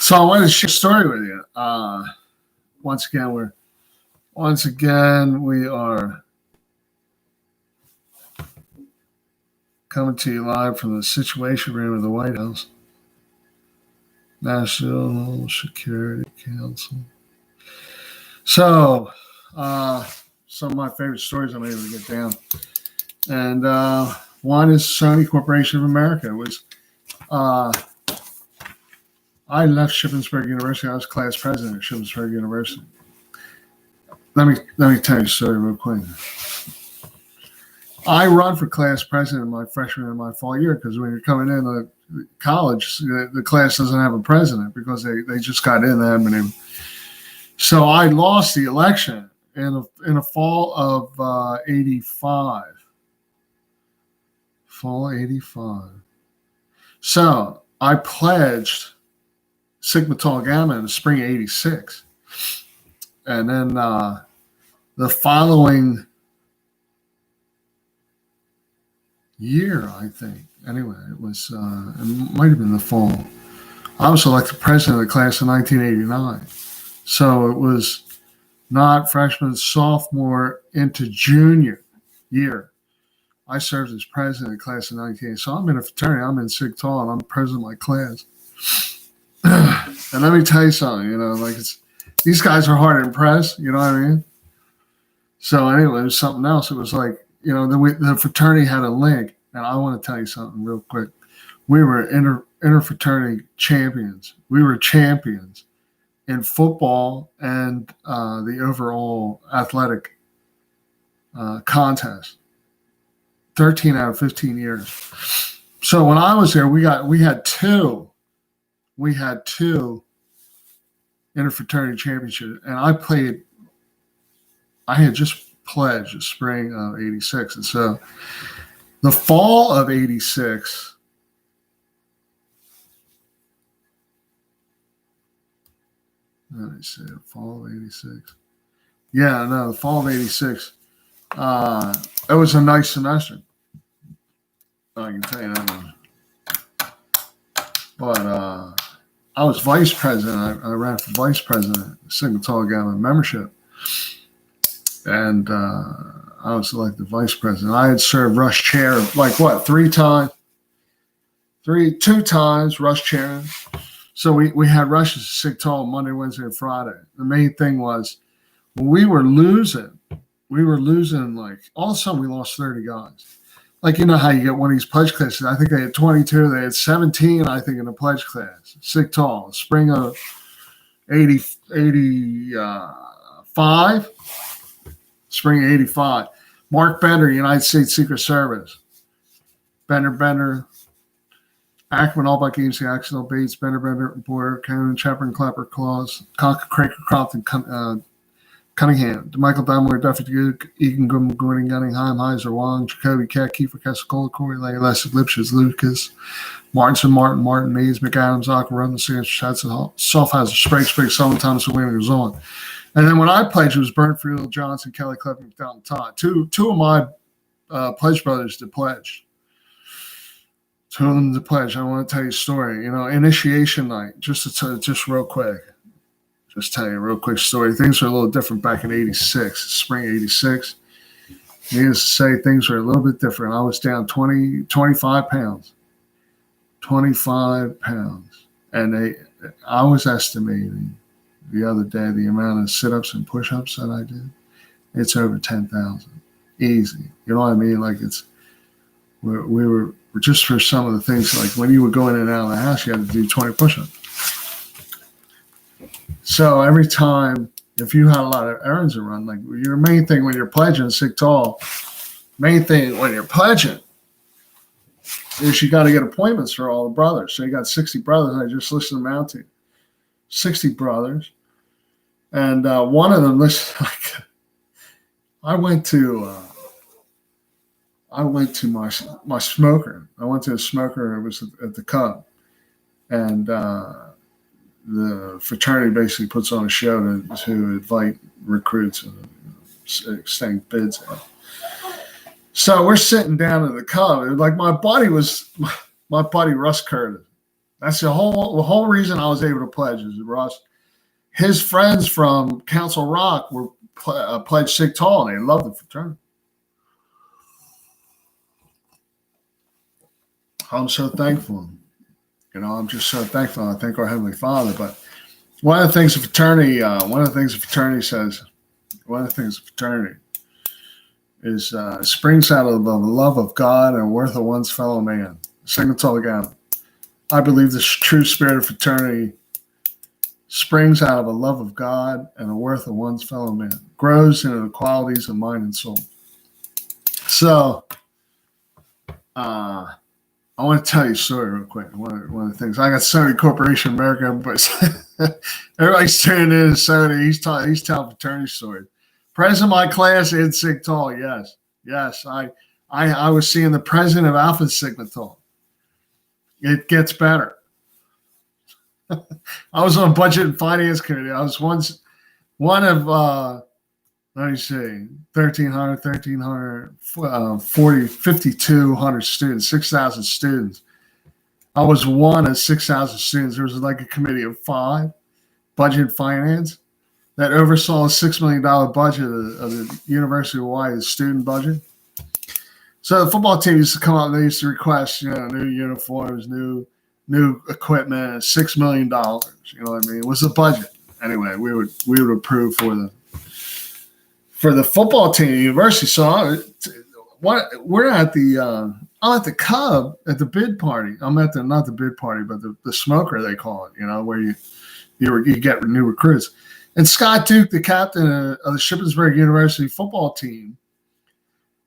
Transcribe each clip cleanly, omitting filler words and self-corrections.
So I wanted to share a story with you. Once again we are coming to you live from the Situation Room of the White House, National Security Council. So, some of my favorite stories I'm able to get down, and one is Sony Corporation of America. It was I left Shippensburg University. I was class president at Shippensburg University. Let me tell you a story real quick. I run for class president my freshman and my fall year because when you're coming into college, the class doesn't have a president because they just got in the So I lost the election in the fall of 85. Fall 85. So I pledged Sigma Tau Gamma in the spring of 86. And then the following year, I think, anyway, it might have been the fall, I was elected president of the class in 1989. So it was not freshman, sophomore into junior year. I served as president of the class in 1980. So I'm in a fraternity. I'm in Sig Tau, and I'm president of my class. And let me tell you something, these guys are hard to impress, you know what I mean? So anyway, it was something else. It was like, the fraternity had a link, and I want to tell you something real quick. We were interfraternity champions. We were champions in football and the overall athletic contest. 13 out of 15 years. So when I was there, we had two interfraternity championships, and I had just pledged the spring of 86. And so the fall of 86, let me see, fall of 86. Yeah, no, the fall of 86, it was a nice semester. I can tell you that one. But I was vice president. I ran for vice president, Sigma Tau Gamma membership. And I was elected vice president. I had served Rush chair two times Rush chair. So we had Rushes at Sig Tau Monday, Wednesday, and Friday. The main thing was when we were losing like all of a sudden we lost 30 guys. Like, you know how you get one of these pledge classes. I think they had 22. They had 17, I think, in the pledge class. Sig Tau, spring of 85. Spring of 85. Mark Bender, United States Secret Service. Bender, Ackerman, Allbuck, Agency, Axel, Bates, Bender, Boyer, Cannon, Chaplain, Clapper, Claus, Cracker, Crompton, Cunningham, Michael Dunmore, Duffy Duke, Egan, Gordon, Gunningham, Heiser, Wong, Jacoby, Keck, Kiefer, Kessacola, Corey, Lay, Lessig, Lipschitz, Lucas, Martinson, Martin, Mays, McAdams, Zucker, Roman, Sanders, Shatson, Softhouse, Sprague, Sullivan, Thomas, and William goes on. And then when I pledged, it was Burnt, Friedel, Johnson, Kelly, Clevin, McDowell, Todd. Two of my pledge brothers that pledged. Two of them to pledge. I want to tell you a story. Initiation night, just real quick. Just tell you a real quick story. Things were a little different back in 86, spring 86. Needless to say, things were a little bit different. I was down 25 pounds. 25 pounds. And I was estimating the other day the amount of sit-ups and push-ups that I did. It's over 10,000. Easy. You know what I mean? Like we were just for some of the things, like when you were going in and out of the house, you had to do 20 push-ups. So every time, if you had a lot of errands to run, like your main thing when you're pledging Sig Tau, is you got to get appointments for all the brothers. So you got 60 brothers. I just listed them out to you. 60 brothers. And one of them listed, like, I went to my smoker. I went to a smoker. It was at the Cub. And the fraternity basically puts on a show to invite recruits and extend bids out. So we're sitting down at the Cub. Like my buddy Russ Curtis. That's the whole reason I was able to pledge is Russ. His friends from Council Rock were pledged Sig Tall, and they loved the fraternity. I'm so thankful. I'm just so thankful. I thank our Heavenly Father. But one of the things the fraternity says, is springs out of the love of God and worth of one's fellow man. Sing it all again. I believe the true spirit of fraternity springs out of a love of God and the worth of one's fellow man, grows into the qualities of mind and soul. So, I want to tell you a story real quick. One of the things, I got Sony Corporation America, but everybody's tuning in to Sony. He's telling fraternity stories. President of my class in Sig Tall, yes. I was seeing the president of Alpha Sigma Tau. It gets better. I was on budget and finance committee. I was one of, let me see, 5,200 students, 6,000 students. I was one of 6,000 students. There was like a committee of 5, budget and finance, that oversaw a $6 million budget of the University of Hawaii student budget. So the football team used to come out and they used to request, new uniforms, new equipment, $6 million. You know what I mean? It was the budget. Anyway, we would approve for the football team at the university. So I'm at the Cub at the bid party. I'm at not the bid party, but the smoker they call it. Where you get new recruits. And Scott Duke, the captain of the Shippensburg University football team,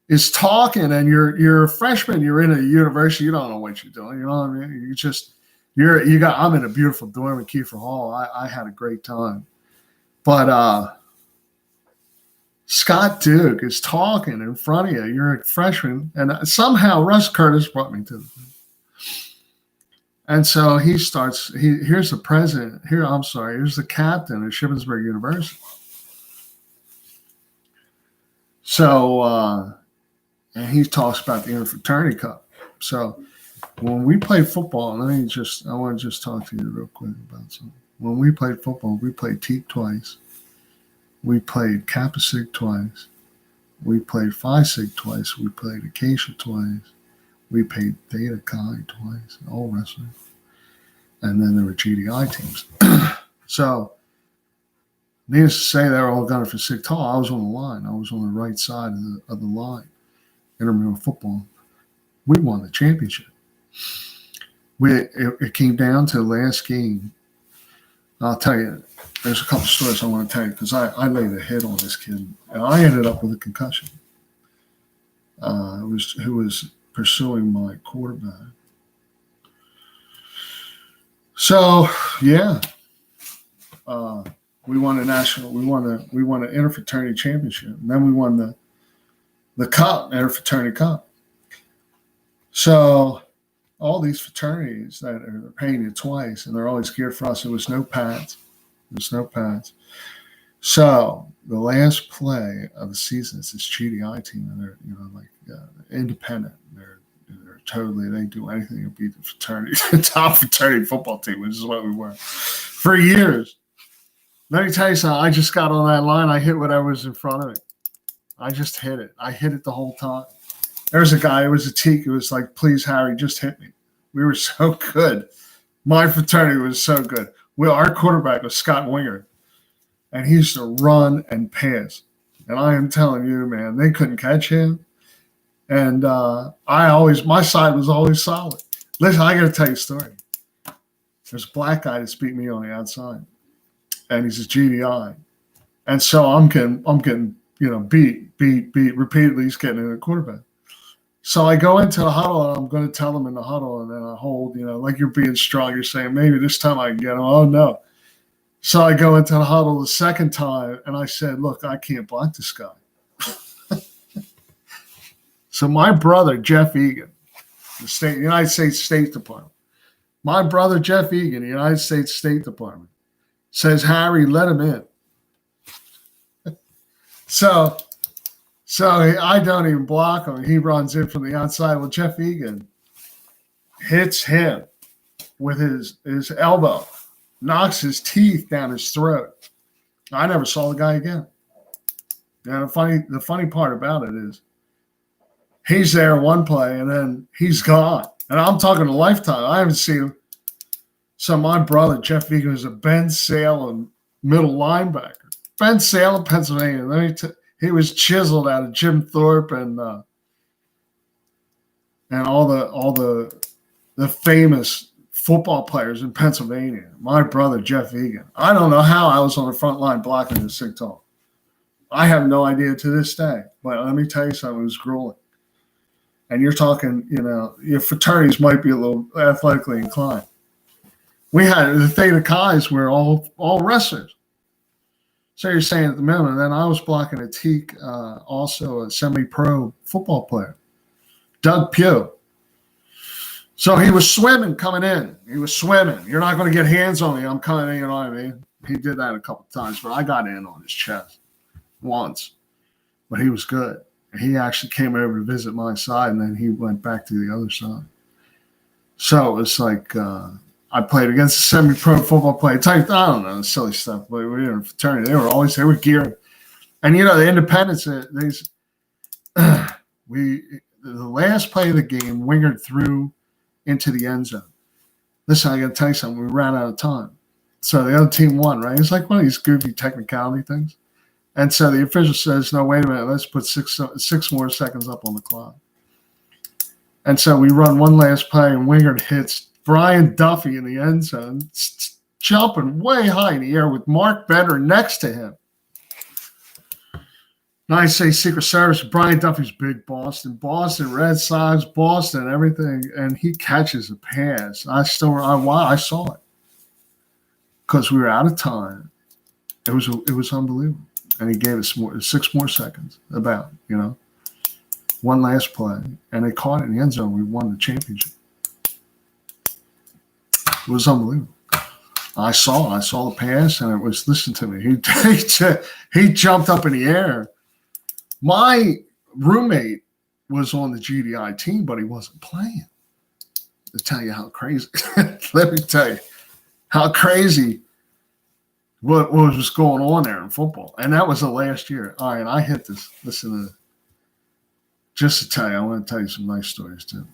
is talking, and you're a freshman, you're in a university, you don't know what you're doing, you know what I mean? I'm in a beautiful dorm in Kiefer Hall. I had a great time. But Scott Duke is talking in front of you. You're a freshman, and somehow Russ Curtis brought me to the thing. And so he starts, here's the president, here's the captain of Shippensburg University. So, and he talks about the Interfraternity Cup. So when we played football, I want to just talk to you real quick about something. When we played football, we played Teak twice. We played Kappa Sig twice. We played Phi Sig twice. We played Acacia twice. We played Theta Chi twice, all wrestling. And then there were GDI teams. So, needless to say, they were all gunning for Sig Tall. I was on the line. I was on the right side of the line. Intramural football. We won the championship. It came down to the last game. I'll tell you, there's a couple stories I want to tell you because I laid a hit on this kid, and I ended up with a concussion. Who was pursuing my quarterback. So yeah, we won an interfraternity championship, and then we won the cup, interfraternity cup. So all these fraternities that are paying you twice, and they're always geared for us. There was no pads. So the last play of the season is this GDI team, and they're independent. They're totally, they do anything to beat the fraternity, the top fraternity football team, which is what we were for years. Let me tell you something. I just got on that line. I hit whatever was in front of it. I just hit it. I hit it the whole time. There's a guy. It was a teak. It was like, please, Harry, just hit me. We were so good. My fraternity was so good. Our quarterback was Scott Winger, and he used to run and pass. And I am telling you, man, they couldn't catch him. And my side was always solid. Listen, I got to tell you a story. There's a black guy that's beat me on the outside, and he's a GDI. And so I'm getting beat repeatedly. He's getting in a quarterback. So I go into the huddle, and I'm going to tell him in the huddle, and then I hold, like you're being strong. You're saying, maybe this time I can get him. Oh, no. So I go into the huddle the second time, and I said, look, I can't block this guy. So my brother, Jeff Egan, the United States State Department, my brother, Jeff Egan, the United States State Department, says, Harry, let him in. So I don't even block him. He runs in from the outside. Well, Jeff Egan hits him. with his elbow, knocks his teeth down his throat. I never saw the guy again. And the funny part about it is he's there one play and then he's gone. And I'm talking a lifetime. I haven't seen him. So my brother, Jeff Vegan, is a Ben Salem middle linebacker. Ben Salem, Pennsylvania. He was chiseled out of Jim Thorpe and all the famous football players in Pennsylvania. My brother, Jeff Vegan. I don't know how I was on the front line blocking the sick tall. I have no idea to this day. But let me tell you something, it was grueling. And you're talking, your fraternities might be a little athletically inclined. We had the Theta Chi's were all wrestlers. So you're saying at the minimum, and then I was blocking a teak, also a semi-pro football player, Doug Pugh. So he was swimming coming in. He was swimming. You're not going to get hands on me. I'm coming in, you know what I mean? He did that a couple of times, but I got in on his chest once. But he was good. And he actually came over to visit my side, and then he went back to the other side. So it was like I played against a semi-pro football player. I don't know, silly stuff. But we were in a fraternity. They were geared. And, the independents, the last play of the game, Winger threw into the end zone. Listen, I got to tell you something. We ran out of time. So the other team won, right? It's like one of these goofy technicality things. And so the official says, no, wait a minute. Let's put six more seconds up on the clock. And so we run one last play, and Wingard hits Brian Duffy in the end zone, jumping way high in the air with Mark Benner next to him. Now I say Secret Service, Brian Duffy's big Boston, Red Sox, Boston, everything, and he catches a pass. I saw it because we were out of time. It was unbelievable, and he gave us 6 more seconds. One last play, and they caught it in the end zone. We won the championship. It was unbelievable. I saw the pass, and it was, listen to me. He jumped up in the air. My roommate was on the GDI team, but he wasn't playing. To tell you how crazy, let me tell you how crazy what was going on there in football. And that was the last year. All right, I hit this. Listen to, just to tell you, I want to tell you some nice stories too.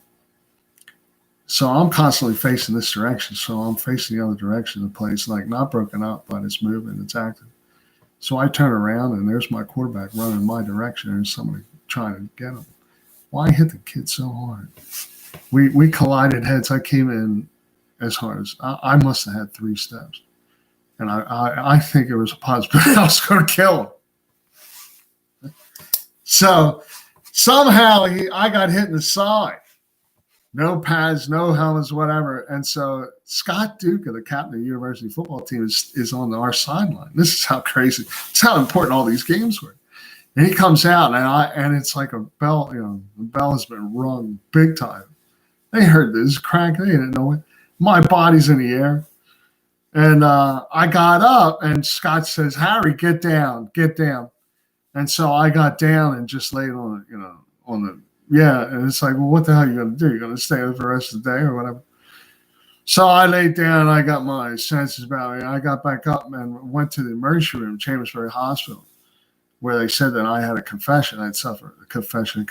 So I'm constantly facing this direction. So I'm facing the other direction. The play's like not broken up, but it's moving, it's active. So I turn around, and there's my quarterback running in my direction, and somebody trying to get him. Well, I hit the kid so hard. We collided heads. I came in as hard as I must have had 3 steps. And I think it was a possibility I was going to kill him. So somehow I got hit in the side. No pads, no helmets, whatever. And so Scott Duca, the captain of the university football team, is on our sideline. This is how crazy. It's how important all these games were. And he comes out, and it's like a bell. The bell has been rung big time. They heard this crack. They didn't know it. My body's in the air, and I got up, and Scott says, "Harry, get down, get down." And so I got down and just laid on the. Yeah, and it's like, well, what the hell are you going to do? You're going to stay there for the rest of the day or whatever? So I laid down. I got my senses about me. I got back up and went to the emergency room, Chambersburg Hospital, where they said that I had a concussion. I'd suffered a concussion.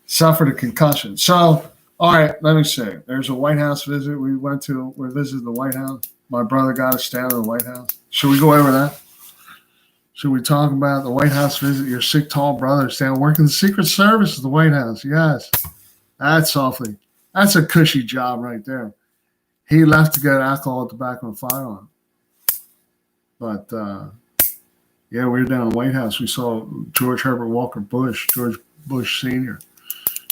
Suffered a concussion. So, all right, let me see. There's a White House visit. We visited the White House. My brother got us down to the White House. Should we go over that? Should we talk about the White House visit? Your sick, tall brother is down working the Secret Service at the White House. Yes. That's a cushy job right there. He left to get alcohol, tobacco, and firearm. But, we were down at the White House. We saw George Herbert Walker Bush, George Bush Sr.,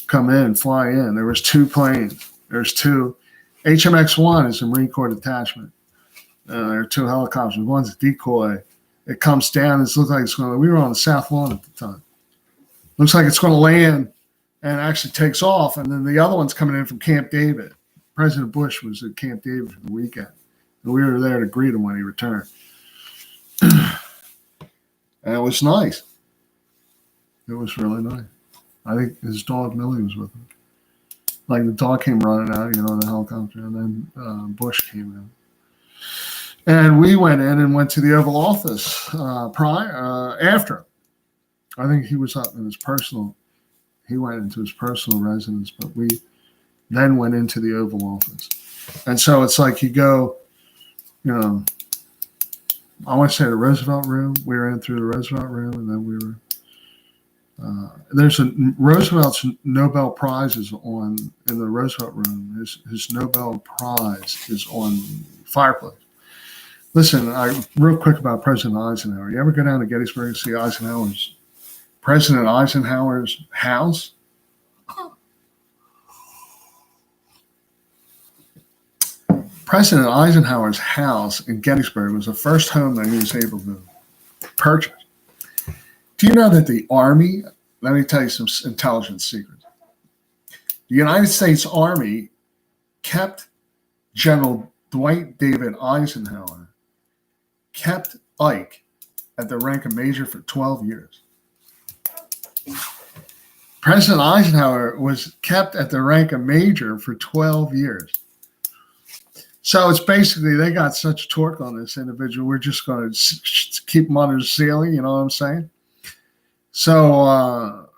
come in, fly in. There was 2 planes. There's 2. HMX-1 is a Marine Corps detachment. There are 2 helicopters. One's a decoy. It comes down. It looks like it's going to. We were on the South Lawn at the time. Looks like it's going to land and actually takes off. And then the other one's coming in from Camp David. President Bush was at Camp David for the weekend. And we were there to greet him when he returned. And it was nice. It was really nice. I think his dog Millie was with him. Like the dog came running out, in the helicopter, and then Bush came in. And we went in and went to the Oval Office after. I think he was up in his personal. He went into his personal residence, but we then went into the Oval Office. And so it's like you go, I want to say the Roosevelt Room. We were in through the Roosevelt Room, and then we were. There's Roosevelt's Nobel Prize is in the Roosevelt Room. His Nobel Prize is on the fireplace. Listen, real quick about President Eisenhower. You ever go down to Gettysburg and see President Eisenhower's house? President Eisenhower's house in Gettysburg was the first home that he was able to purchase. Do you know that the Army, let me tell you some intelligence secrets. The United States Army kept General Dwight David Eisenhower, kept Ike at the rank of major for 12 years. President Eisenhower was kept at the rank of major for 12 years. So it's basically they got such torque on this individual. We're just going to keep him under the ceiling. You know what I'm saying? So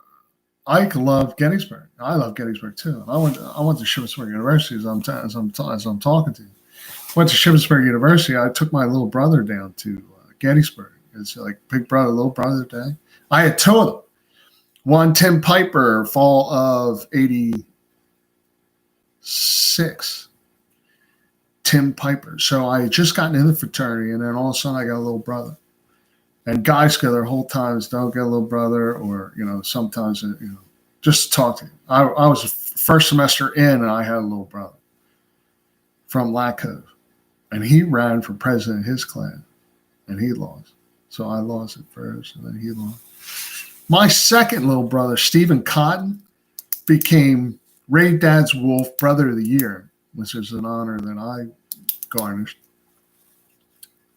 Ike loved Gettysburg. I love Gettysburg too. I went to Shippensburg University as I'm talking to you. Went to Shippensburg University. I took my little brother down to Gettysburg. It's like big brother, little brother day. I had two of them. One, Tim Piper, fall of '86. Tim Piper. So I had just gotten in the fraternity, and then all of a sudden I got a little brother. And guys go their whole times don't get a little brother, or sometimes just to talk to you. I was first semester in, and I had a little brother from Lac Cove, and he ran for president of his class, and he lost. So I lost at first, and then he lost. My second little brother, Stephen Cotton, became Ray Dad's Wolf Brother of the Year, which is an honor that I garnished.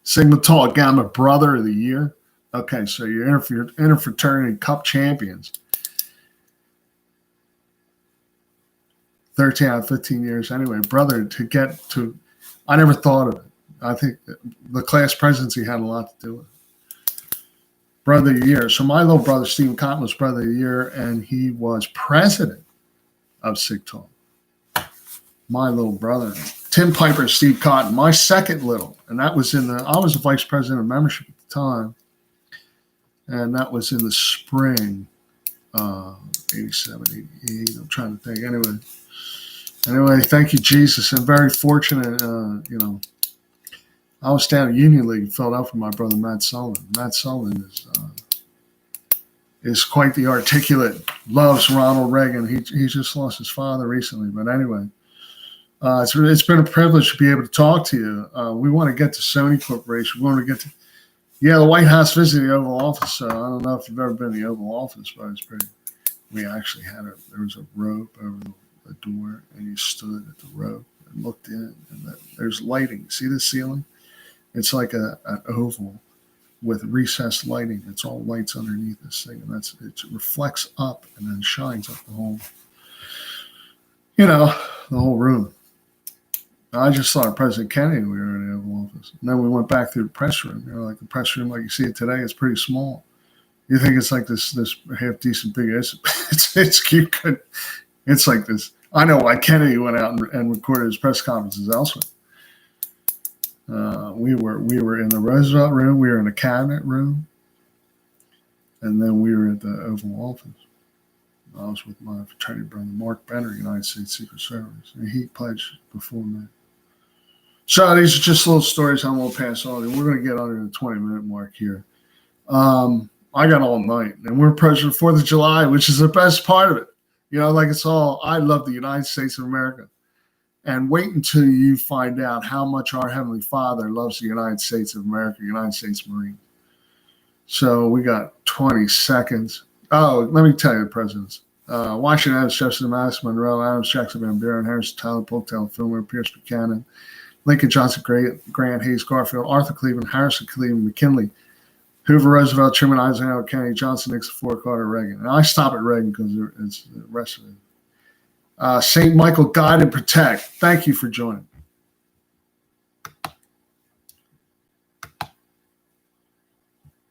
Sigma Tau Gamma Brother of the Year. Okay, so you're interfraternity cup champions. 13 out of 15 years. Anyway, brother, to get to, I never thought of it. I think the class presidency had a lot to do with it. Brother of the Year. So my little brother, Stephen Cotton, was Brother of the Year, and he was president of Sig Tau. My little brother, Tim Piper and Steve Cotton, my second little, and that was I was the vice president of membership at the time, and that was in the spring, 87, 88, I'm trying to think. Anyway, thank you, Jesus. I'm very fortunate, I was down at Union League in Philadelphia with my brother, Matt Sullivan. Matt Sullivan is quite the articulate, loves Ronald Reagan. He just lost his father recently, but anyway. It's been a privilege to be able to talk to you. We want to get to Sony Corporation. We want to get to, the White House visited the Oval Office. So I don't know if you've ever been in the Oval Office, but it's pretty. We actually there was a rope over the door, and you stood at the rope and looked in, and there's lighting. See the ceiling? It's like an oval with recessed lighting. It's all lights underneath this thing, and it reflects up and then shines up the whole room. I just saw President Kennedy when we were in the Oval Office. And then we went back through the press room. Like the press room, like you see it today, is pretty small. You think it's like this half decent big. It's cute. It's like this. I know why Kennedy went out and recorded his press conferences elsewhere. We were in the Roosevelt Room. We were in the Cabinet Room, and then we were at the Oval Office. I was with my fraternity brother, Mark Benner, United States Secret Service, and he pledged before me. So these are just little stories I'm going to pass on, and we're going to get under the 20-minute mark here. I got all night, and we're approaching the 4th of July, which is the best part of it. I love the United States of America. And wait until you find out how much our Heavenly Father loves the United States of America, United States Marines. So we got 20 seconds. Oh, let me tell you the presidents. Washington Adams, Jefferson, Madison, Monroe, Adams, Jackson, Van Buren, Harrison, Tyler, Polk, Fillmore, Pierce, Buchanan, Lincoln, Johnson, Grant, Hayes, Garfield, Arthur Cleveland, Harrison, Cleveland, McKinley, Hoover, Roosevelt, Truman, Eisenhower, Kennedy, Johnson, Nixon, Ford, Carter, Reagan. And I stop at Reagan because it's the rest of it. St. Michael, guide and protect. Thank you for joining.